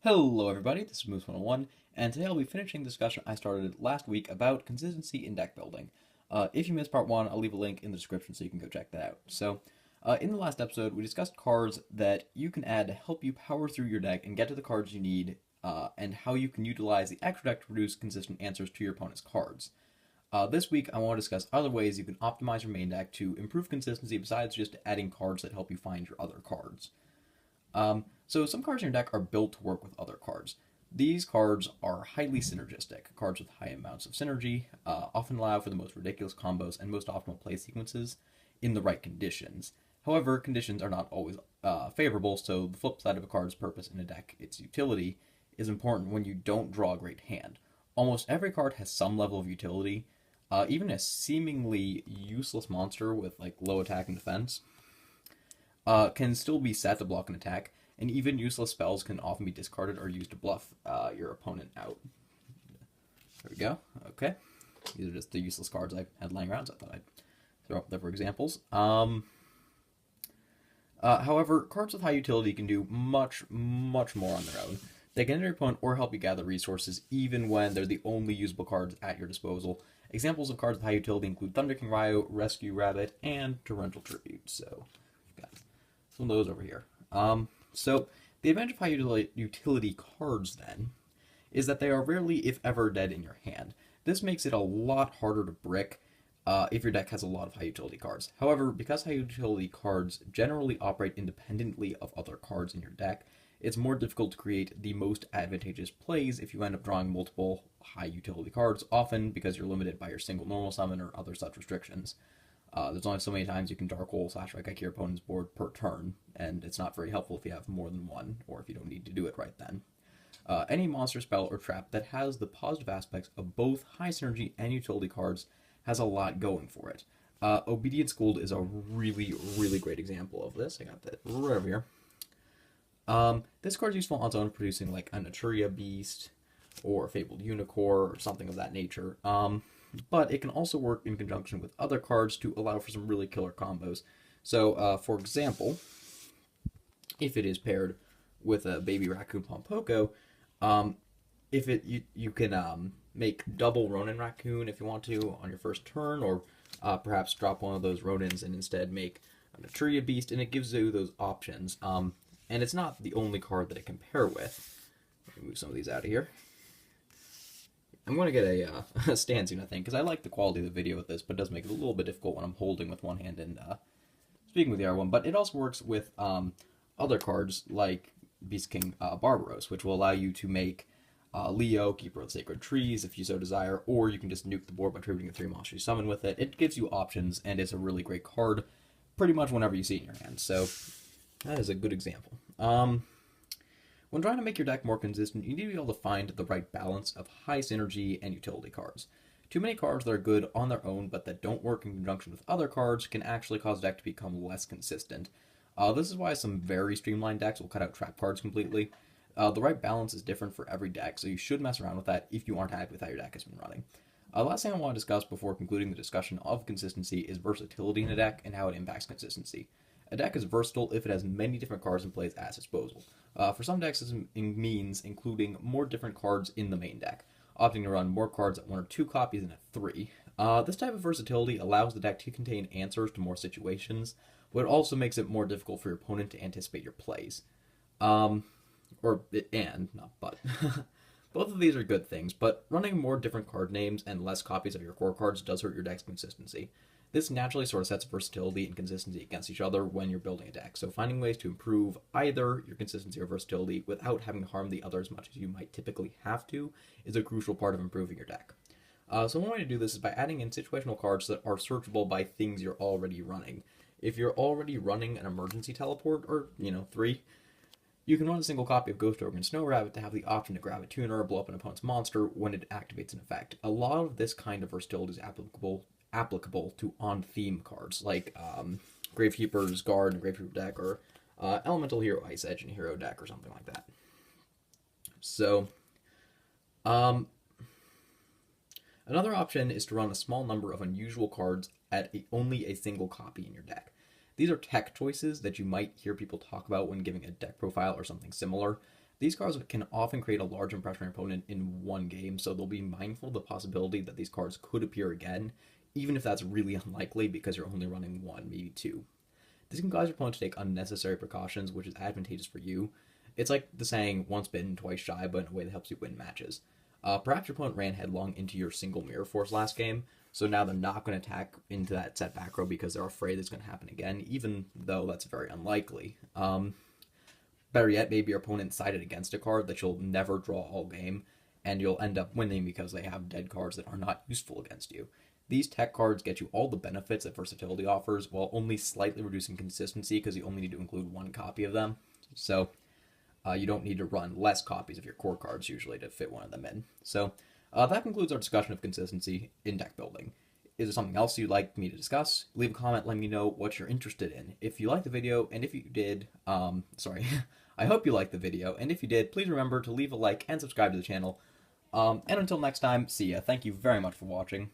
Hello everybody, this is Moose101, and today I'll be finishing the discussion I started last week about consistency in deck building. If you missed part 1, I'll leave a link in the description so you can go check that out. In the last episode, we discussed cards that you can add to help you power through your deck and get to the cards you need, and how you can utilize the extra deck to produce consistent answers to your opponent's cards. This week, I want to discuss other ways you can optimize your main deck to improve consistency besides just adding cards that help you find your other cards. So some cards in your deck are built to work with other cards. These cards are highly synergistic. Cards with high amounts of synergy often allow for the most ridiculous combos and most optimal play sequences in the right conditions. However, conditions are not always favorable, so the flip side of a card's purpose in a deck, its utility, is important when you don't draw a great hand. Almost every card has some level of utility. Even a seemingly useless monster with like low attack and defense can still be set to block an attack, and even useless spells can often be discarded or used to bluff your opponent out. There we go. Okay. These are just the useless cards I had lying around, so I thought I'd throw up there for examples. However, cards with high utility can do much more on their own. They can enter your opponent or help you gather resources even when they're the only usable cards at your disposal. Examples of cards with high utility include Thunder King Ryo, Rescue Rabbit, and Torrential Tribute. So, we've got some of those over here. So the advantage of high utility cards, then, is that they are rarely, if ever, dead in your hand. This makes it a lot harder to brick if your deck has a lot of high utility cards. However, because high utility cards generally operate independently of other cards in your deck, it's more difficult to create the most advantageous plays if you end up drawing multiple high utility cards, often because you're limited by your single normal summon or other such restrictions. There's only so many times you can Dark Hole / Raigeki your opponent's board per turn, and it's not very helpful if you have more than one, or if you don't need to do it right then. Any monster, spell, or trap that has the positive aspects of both high synergy and utility cards has a lot going for it. Obedient Schooled is a really great example of this. I got that right over here. This card is useful on its own, producing like a Naturia Beast, or Fabled Unicorn, or something of that nature. But it can also work in conjunction with other cards to allow for some really killer combos. So, for example, if it is paired with a Baby Raccoon Pompoko, if you can make double Ronin Raccoon if you want to on your first turn, or perhaps drop one of those Ronins and instead make a Naturia Beast, and it gives you those options. And it's not the only card that it can pair with. Let me move some of these out of here. I'm going to get a stand soon, I think, because I like the quality of the video with this, but it does make it a little bit difficult when I'm holding with one hand and speaking with the other one. But it also works with other cards like Beast King Barbaros, which will allow you to make Leo, Keeper of the Sacred Trees, if you so desire, or you can just nuke the board by tributing the 3 monsters you summon with it. It gives you options, and it's a really great card pretty much whenever you see it in your hand. So that is a good example. When trying to make your deck more consistent, you need to be able to find the right balance of high synergy and utility cards. Too many cards that are good on their own but that don't work in conjunction with other cards can actually cause a deck to become less consistent. This is why some very streamlined decks will cut out trap cards completely. The right balance is different for every deck, so you should mess around with that if you aren't happy with how your deck has been running. The last thing I want to discuss before concluding the discussion of consistency is versatility in a deck and how it impacts consistency. A deck is versatile if it has many different cards and plays at its disposal. For some decks, this means including more different cards in the main deck, opting to run more cards at 1 or 2 copies than at 3. This type of versatility allows the deck to contain answers to more situations, but it also makes it more difficult for your opponent to anticipate your plays. Not but. Both of these are good things, but running more different card names and less copies of your core cards does hurt your deck's consistency. This naturally sort of sets versatility and consistency against each other when you're building a deck, so finding ways to improve either your consistency or versatility without having to harm the other as much as you might typically have to is a crucial part of improving your deck. So one way to do this is by adding in situational cards that are searchable by things you're already running. If you're already running an emergency teleport, or, 3, you can run a single copy of Ghost Ogre and Snow Rabbit to have the option to grab a tuner or blow up an opponent's monster when it activates an effect. A lot of this kind of versatility is applicable to on-theme cards, like Gravekeeper's Guard and Gravekeeper deck, or Elemental Hero Ice Edge and Hero deck, or something like that. So, another option is to run a small number of unusual cards at only a single copy in your deck. These are tech choices that you might hear people talk about when giving a deck profile or something similar. These cards can often create a large impression on your opponent in one game, so they'll be mindful of the possibility that these cards could appear again, even if that's really unlikely because you're only running one, maybe two. This can cause your opponent to take unnecessary precautions, which is advantageous for you. It's like the saying, once bitten, twice shy, but in a way that helps you win matches. Perhaps your opponent ran headlong into your single Mirror Force last game, so now they're not going to attack into that set back row because they're afraid it's going to happen again, even though that's very unlikely. Better yet, maybe your opponent sided against a card that you'll never draw all game, and you'll end up winning because they have dead cards that are not useful against you. These tech cards get you all the benefits that versatility offers, while only slightly reducing consistency because you only need to include one copy of them. So, you don't need to run less copies of your core cards usually to fit one of them in. So, that concludes our discussion of consistency in deck building. Is there something else you'd like me to discuss? Leave a comment, let me know what you're interested in. If you liked the video, and if you did, I hope you liked the video, and if you did, please remember to leave a like and subscribe to the channel. And until next time, see ya. Thank you very much for watching.